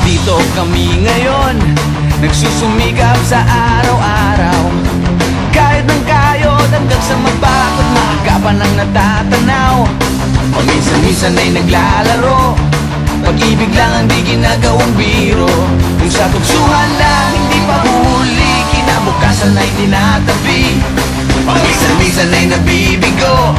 Nandito kami ngayon, nagsusumikap sa araw-araw. Kahit ng kayod hanggang sa mapagod, maagapan ang natatanaw. Paminsan-minsan ay naglalaro, pag-ibig lang ang di ginagawang biro. Kung sa tuksuhan lang hindi pa huli, kinabukasan ay tinatabi. Paminsan-minsan ay nabibigo,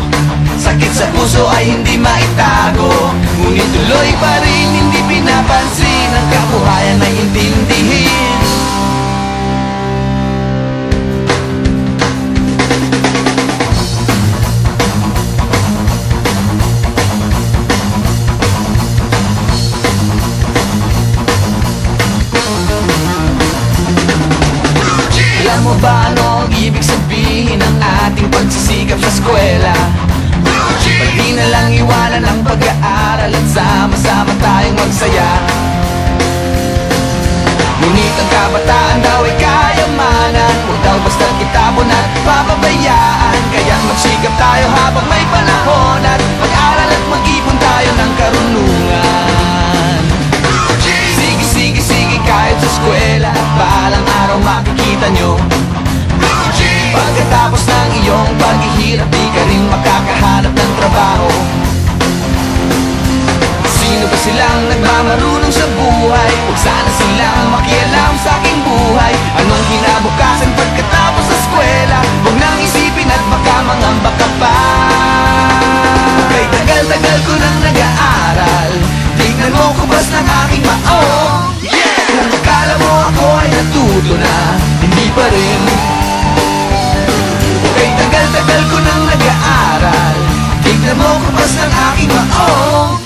sakit sa puso ay hindi maitago. Ngunit tuloy pa rin hindi pinapansin, ang kabuhayan ay intindihin. Alam mo ba ano ang ibig sabihin ng ating pagsisikap sa eskwela? Pati na lang iwanan ang pag-aaral at sama-sama tayong magsaya. Ngunit ang kabataan daw ay kayamanan, huwag daw basta kitabon at papabayaan. Kaya magsikap tayo habang may panahon, at mag-aral at mag-ipon tayo ng karunungan. Sige, kahit sa eskwela, balang araw makikita nyo. Pagkatapos ng iyong paghihirap, di ka rin makakahanap ng trabaho. Sino ba silang nagmamarunong sa buhay? Huwag sana silang makialam sa aking buhay. Anong kinabukasan pagkatapos sa eskwela? Huwag nang isipin at baka mangamba ka pa. Kay tagal-tagal ko nang nag-aaral, tignan mo kubas ng aking maong. Kung akala mo ako ay natuto na, hindi pa rin. Kay tagal-tagal ko nang nag-aaral, tignan mo kubas ng aking maong.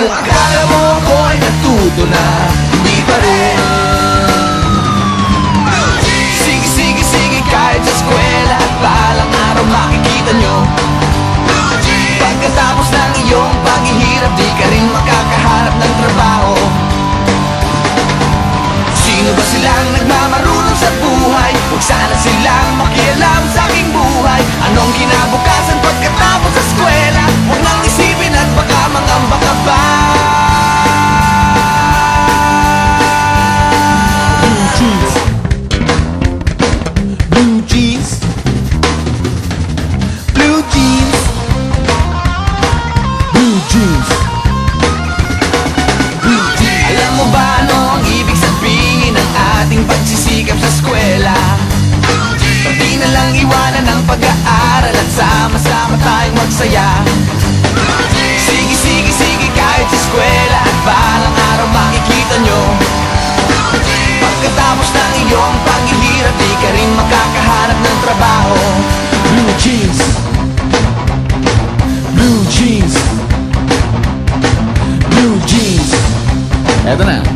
Kung akala mo ako ay natuto na, hindi pa rin. Sige, kahit sa eskwela, at balang araw makikita nyo. Pagkatapos ng iyong paghihirap, di ka rin makakahanap ng trabaho. Sino ba silang nagmamarunong sa buhay? Huwag sana silang makialam sa aking buhay. Anong kinabukasan pagkatapos sa eskwela? Huwag nang isipin at baka mangamba ka pa. Blue jeans, blue jeans, blue jeans, blue jeans, blue jeans. Alam mo ba ano ang ibig sabihin ng ating pagsisikap sa eskwela? Pati na lang iwanan ang pag-aaral at sama-sama tayong magsaya. Sige, kahit sa eskwela, at balang araw makikita nyo. Pagkatapos ng iyong paghihirap, di ka rin makakahanap ng trabaho. Blue jeans, blue jeans, blue jeans. Eto na.